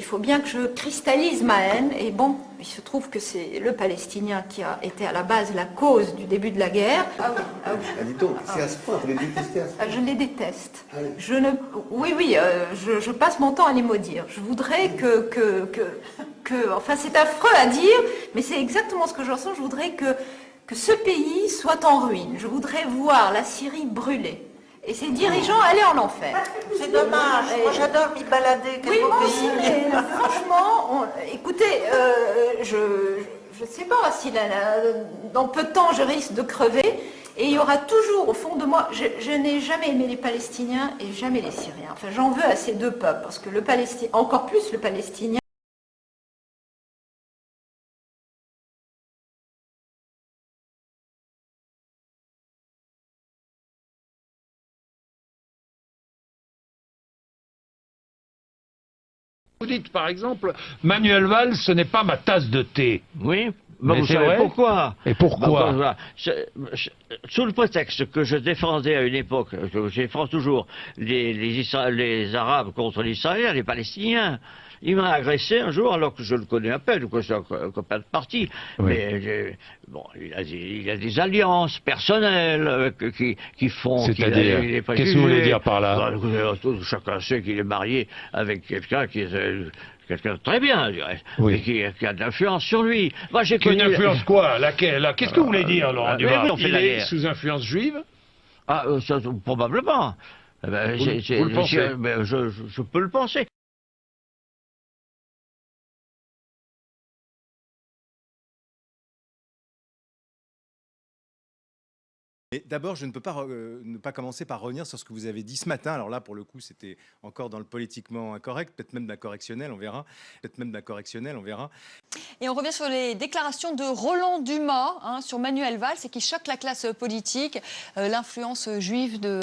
il faut bien que je cristallise ma haine. Et bon, il se trouve que c'est le Palestinien qui a été à la base la cause du début de la guerre. Ah oui, ah oui. Ah, dis donc, c'est à ce point, vous les détestez à ce point. Je les déteste. Ah oui. Je passe mon temps à les maudire. Je voudrais enfin c'est affreux à dire, mais c'est exactement ce que je ressens. Je voudrais que ce pays soit en ruine. Je voudrais voir la Syrie brûler. Et ses dirigeants aller en enfer. C'est dommage, moi j'adore m'y balader. Oui, moi aussi, mais franchement, écoutez, je ne sais pas si dans peu de temps je risque de crever, et il y aura toujours au fond de moi, je n'ai jamais aimé les Palestiniens et jamais les Syriens. Enfin, j'en veux à ces deux peuples, parce que encore plus le Palestinien, Vous dites par exemple, Manuel Valls, ce n'est pas ma tasse de thé. Oui, mais vous savez pourquoi? Et pourquoi? Bah, sous le prétexte que je défendais à une époque, que je défends toujours, les Arabes contre les Israéliens, les Palestiniens, il m'a agressé un jour alors que je le connais à peine, que c'est un copain de parti. Oui. Mais bon, il a des alliances personnelles qui font. C'est-à-dire, qu'est-ce que vous voulez dire par là? Chacun sait qu'il est marié avec quelqu'un qui est quelqu'un de très bien, je dirais, oui. Et qui a de l'influence sur lui. Moi, j'ai connu... Une influence quoi? Laquelle? Qu'est-ce que vous voulez dire, Laurent Dumas? Il est sous influence juive? Ah, ça, probablement. Vous le pensez? Je peux le penser. D'abord, je ne peux pas ne pas commencer par revenir sur ce que vous avez dit ce matin. Alors là, pour le coup, c'était encore dans le politiquement incorrect, peut-être même d'un correctionnel, on verra. Peut-être même d'un correctionnel, on verra. Et on revient sur les déclarations de Roland Dumas sur Manuel Valls et qui choque la classe politique, l'influence juive de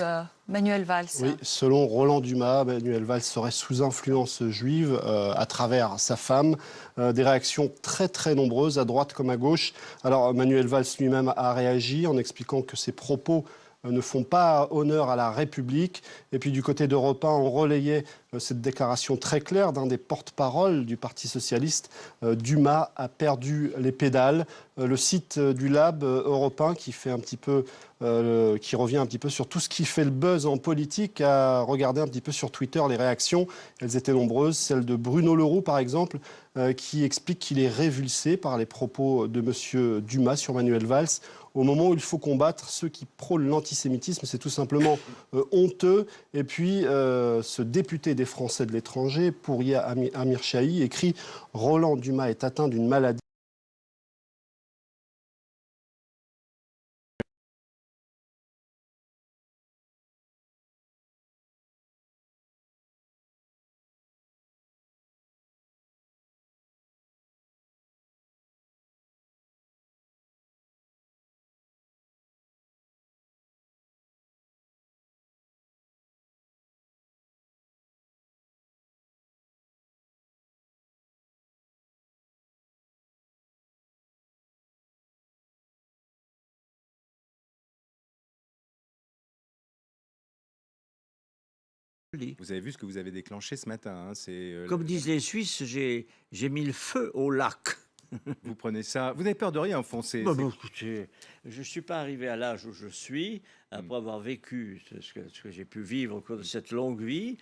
Manuel Valls. Oui, selon Roland Dumas, Manuel Valls serait sous influence juive à travers sa femme. Des réactions très très nombreuses, à droite comme à gauche. Alors Manuel Valls lui-même a réagi en expliquant que ses propos ne font pas honneur à la République. Et puis du côté d'Europe 1, on relayait cette déclaration très claire d'un des porte-parole du Parti socialiste. Dumas a perdu les pédales. Le site du Lab Europe 1 qui fait un petit peu, qui revient un petit peu sur tout ce qui fait le buzz en politique, a regardé un petit peu sur Twitter les réactions. Elles étaient nombreuses. Celle de Bruno Leroux, par exemple, qui explique qu'il est révulsé par les propos de M. Dumas sur Manuel Valls. Au moment où il faut combattre ceux qui prônent l'antisémitisme, c'est tout simplement honteux. Et puis, ce député des Français de l'étranger, Pouria Amir Chahi, écrit « Roland Dumas est atteint d'une maladie ». Vous avez vu ce que vous avez déclenché ce matin. Comme disent les Suisses, j'ai mis le feu au lac. Vous prenez ça. Vous n'avez peur de rien, au fond. Écoutez, je ne suis pas arrivé à l'âge où je suis, après avoir vécu ce que j'ai pu vivre au cours de cette longue vie,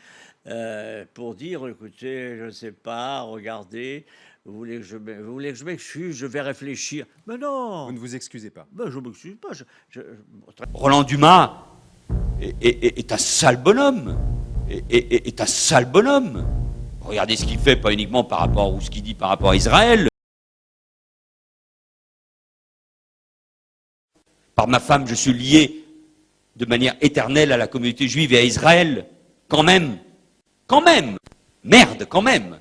pour dire, écoutez, je ne sais pas, regardez, vous voulez que je m'excuse, je vais réfléchir. Mais non. Vous ne vous excusez pas. Ben, je ne m'excuse pas. Roland Dumas est un sale bonhomme. Est un sale bonhomme. Regardez ce qu'il fait, pas uniquement par rapport, ou ce qu'il dit par rapport à Israël. Par ma femme, je suis lié de manière éternelle à la communauté juive et à Israël. Quand même. Merde, quand même.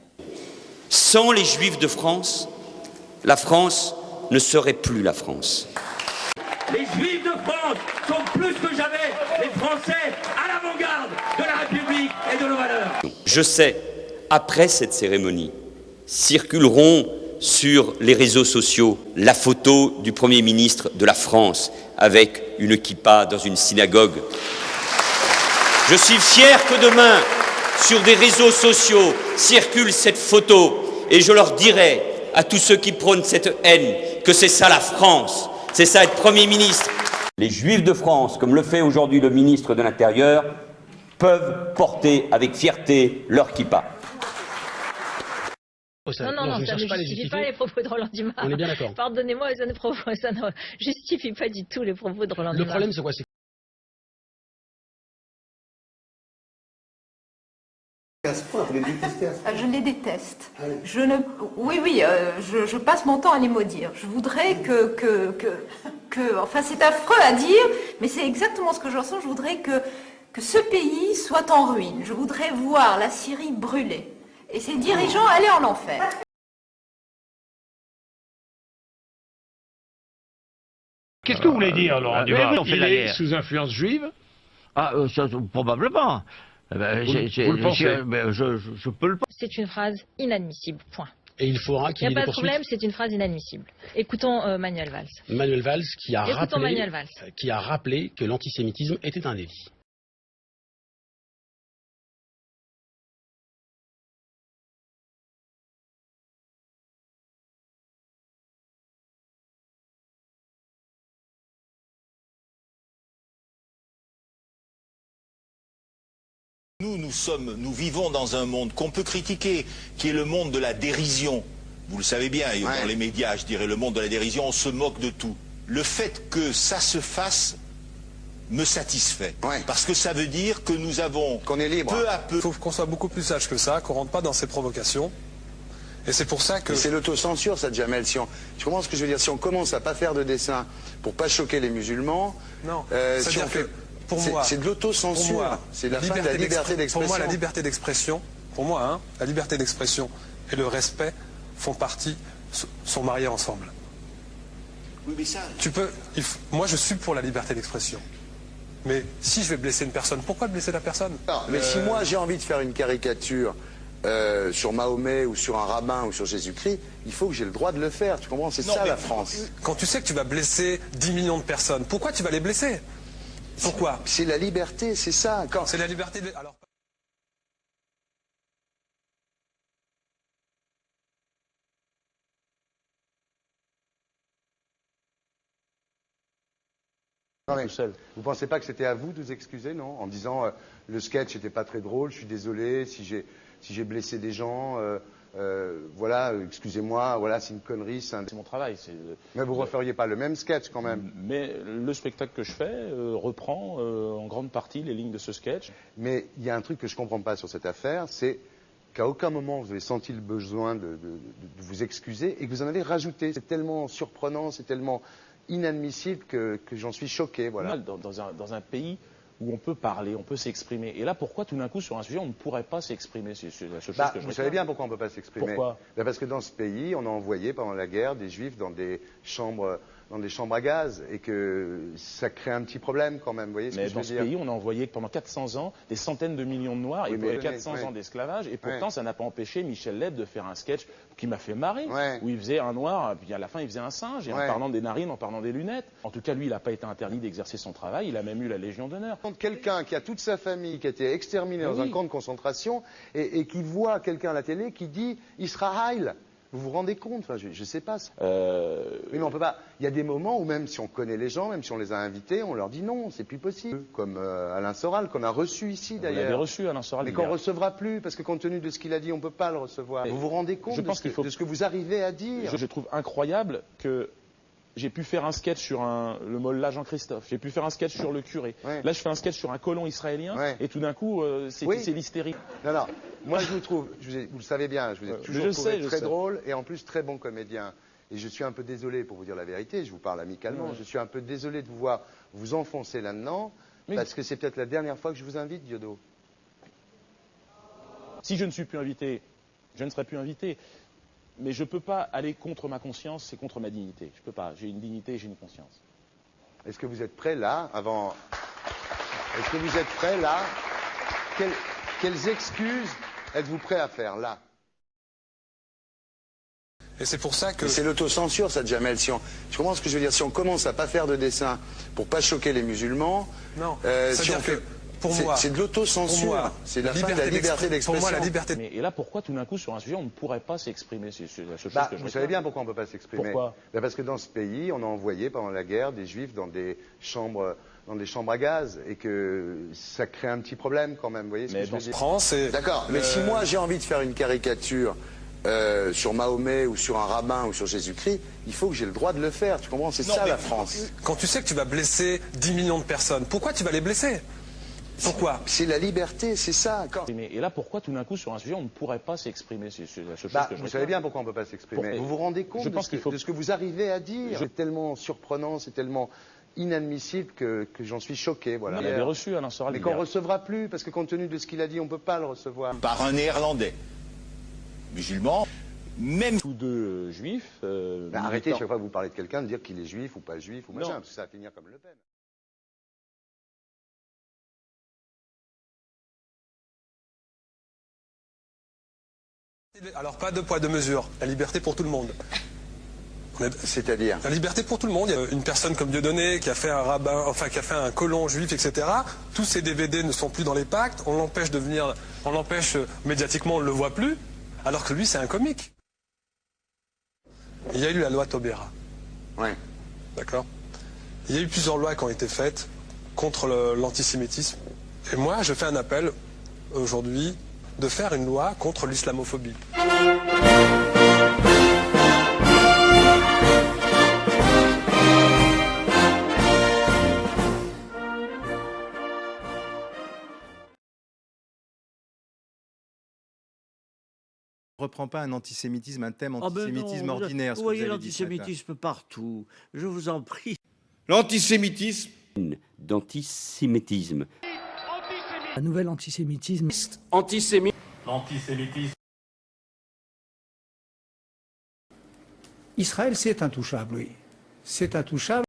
Sans les Juifs de France, la France ne serait plus la France. Les Juifs de France sont plus que jamais les Français à l'avant-garde de la République et de nos valeurs. Je sais, après cette cérémonie, circuleront sur les réseaux sociaux la photo du Premier ministre de la France avec une kippa dans une synagogue. Je suis fier que demain, sur des réseaux sociaux, circule cette photo et je leur dirai à tous ceux qui prônent cette haine que c'est ça la France, c'est ça être Premier ministre. Les Juifs de France, comme le fait aujourd'hui le ministre de l'Intérieur, peuvent porter avec fierté leur kippa. Non, ça ne justifie pas les propos de Roland Dumas. On est bien d'accord. Pardonnez-moi, ça ne justifie pas du tout les propos de Roland Dumas. Le problème, c'est quoi? Je les déteste. Je passe mon temps à les maudire. Je voudrais enfin c'est affreux à dire, mais c'est exactement ce que je ressens. Je voudrais que ce pays soit en ruine. Je voudrais voir la Syrie brûler et ses dirigeants aller en enfer. Qu'est-ce que vous voulez dire, Laurent Dumas? Il est sous influence juive? Probablement. Vous le pensez? Je peux le penser. C'est une phrase inadmissible, point. Et il faudra qu'il y ait des poursuites. Il n'y a pas de problème, c'est une phrase inadmissible. Écoutons Manuel Valls. Manuel Valls qui a rappelé que l'antisémitisme était un délit. Nous vivons dans un monde qu'on peut critiquer, qui est le monde de la dérision. Vous le savez bien, dans les médias, je dirais le monde de la dérision, on se moque de tout. Le fait que ça se fasse me satisfait. Parce que ça veut dire que nous avons, qu'on est libre, peu à peu... Il faut qu'on soit beaucoup plus sage que ça, qu'on ne rentre pas dans ces provocations. Et c'est pour ça que... C'est l'autocensure, ça, Jamel. Tu comprends ce que je veux dire? Si on commence à pas faire de dessin pour pas choquer les musulmans... Non, si on fait... C'est de l'autocensure. C'est la fin de la liberté d'expression. Pour moi, la liberté d'expression, la liberté d'expression et le respect font partie, sont mariés ensemble. Oui, mais ça... Moi, je suis pour la liberté d'expression. Mais si je vais blesser une personne, pourquoi blesser la personne? Mais si moi, j'ai envie de faire une caricature sur Mahomet ou sur un rabbin ou sur Jésus-Christ, il faut que j'ai le droit de le faire. Tu comprends? C'est ça, la France. Quand tu sais que tu vas blesser 10 millions de personnes, pourquoi tu vas les blesser? Pourquoi? C'est la liberté, c'est ça. C'est la liberté de... Alors... Non, mais vous pensez pas que c'était à vous de vous excuser, non? En disant le sketch n'était pas très drôle, je suis désolé si j'ai blessé des gens, voilà, excusez-moi, voilà, c'est une connerie. C'est mon travail. Mais vous ne referiez pas le même sketch quand même. Mais le spectacle que je fais reprend en grande partie les lignes de ce sketch. Mais il y a un truc que je ne comprends pas sur cette affaire, c'est qu'à aucun moment vous avez senti le besoin de vous excuser et que vous en avez rajouté. C'est tellement surprenant, c'est tellement inadmissible que j'en suis choqué. Voilà. Dans un pays où on peut parler, on peut s'exprimer. Et là, pourquoi tout d'un coup, sur un sujet, on ne pourrait pas s'exprimer? C'est la seule chose que je Vous savez bien pourquoi on ne peut pas s'exprimer. Pourquoi? Parce que dans ce pays, on a envoyé pendant la guerre des juifs dans des chambres à gaz et que ça crée un petit problème quand même. Vous voyez ce que je veux dire? Mais dans ce pays, on a envoyé pendant 400 ans des centaines de millions de Noirs et 400 ans d'esclavage. Et pourtant, ça n'a pas empêché Michel Leb de faire un sketch qui m'a fait marrer, où il faisait un noir, puis à la fin, il faisait un singe, et en parlant des narines, en parlant des lunettes. En tout cas, lui, il n'a pas été interdit d'exercer son travail. Il a même eu la Légion d'honneur. Quelqu'un qui a toute sa famille qui a été exterminée dans un camp de concentration et qui voit quelqu'un à la télé qui dit Israël. Vous vous rendez compte? Enfin, je ne sais pas. Oui, mais on peut pas. Il y a des moments où même si on connaît les gens, même si on les a invités, on leur dit non, c'est plus possible. Comme Alain Soral, qu'on a reçu ici d'ailleurs. Vous l'avez reçu, Alain Soral. Mais qu'on ne recevra plus, parce que compte tenu de ce qu'il a dit, on ne peut pas le recevoir. Vous vous rendez compte de ce que vous arrivez à dire? Je trouve incroyable que j'ai pu faire un sketch sur le Mollah Jean-Christophe, j'ai pu faire un sketch sur le curé. Là, je fais un sketch sur un colon israélien, et tout d'un coup, c'est l'hystérie. Non, moi je vous trouve, vous le savez bien, je vous ai toujours trouvé très drôle et en plus très bon comédien. Et je suis un peu désolé, pour vous dire la vérité, je vous parle amicalement, je suis un peu désolé de vous voir vous enfoncer là-dedans, parce que c'est peut-être la dernière fois que je vous invite, Diodo. Si je ne suis plus invité, je ne serai plus invité. Mais je ne peux pas aller contre ma conscience, c'est contre ma dignité. Je ne peux pas. J'ai une dignité et j'ai une conscience. Est-ce que vous êtes prêt là, Est-ce que vous êtes prêt là Quelles excuses êtes-vous prêt à faire là? Et c'est pour ça que... C'est l'autocensure, ça, Jamel. Tu comprends ce que je veux dire? Si on commence à pas faire de dessin pour pas choquer les musulmans... Non, moi, c'est de l'autocensure. C'est la fin de la liberté d'expression. Pour moi, la liberté. Et là, pourquoi tout d'un coup, sur un sujet, on ne pourrait pas s'exprimer? C'est la seule chose que je Vous savez bien pourquoi on ne peut pas s'exprimer. Pourquoi? Parce que dans ce pays, on a envoyé pendant la guerre des juifs dans des chambres à gaz et que ça crée un petit problème quand même. Vous voyez ce que je veux dire? France, d'accord, mais si moi j'ai envie de faire une caricature sur Mahomet ou sur un rabbin ou sur Jésus-Christ, il faut que j'ai le droit de le faire. Tu comprends? C'est ça la France. Quand tu sais que tu vas blesser 10 millions de personnes, pourquoi tu vas les blesser? Pourquoi? C'est la liberté, c'est ça. Et là, pourquoi tout d'un coup, sur un sujet, on ne pourrait pas s'exprimer? C'est la seule chose que je Vous savez bien pourquoi on ne peut pas s'exprimer. Vous vous rendez compte de ce que vous arrivez à dire? C'est tellement surprenant, c'est tellement inadmissible que j'en suis choqué. Voilà. Il avait reçu Alain Soral. Mais qu'on ne recevra plus, parce que compte tenu de ce qu'il a dit, on ne peut pas le recevoir. Par un Néerlandais musulman, même tous deux juifs. Arrêtez chaque fois que vous parlez de quelqu'un de dire qu'il est juif ou pas juif ou machin, parce que ça va finir comme Le Pen. Alors pas de poids, de mesure. La liberté pour tout le monde. C'est-à-dire? La liberté pour tout le monde. Il y a une personne comme Dieudonné qui a fait un rabbin, enfin qui a fait un colon juif, etc. Tous ces DVD ne sont plus dans les pactes. On l'empêche de venir, on l'empêche médiatiquement, on ne le voit plus. Alors que lui, c'est un comique. Il y a eu la loi Taubira. Oui. D'accord. Il y a eu plusieurs lois qui ont été faites contre l'antisémitisme. Et moi, je fais un appel aujourd'hui de faire une loi contre l'islamophobie. Je ne reprends pas un antisémitisme, un thème antisémitisme ordinaire. Vous voyez l'antisémitisme partout. Je vous en prie. L'antisémitisme. D'antisémitisme. Un nouvel antisémitisme. L'antisémitisme. Israël, c'est intouchable, oui. C'est intouchable.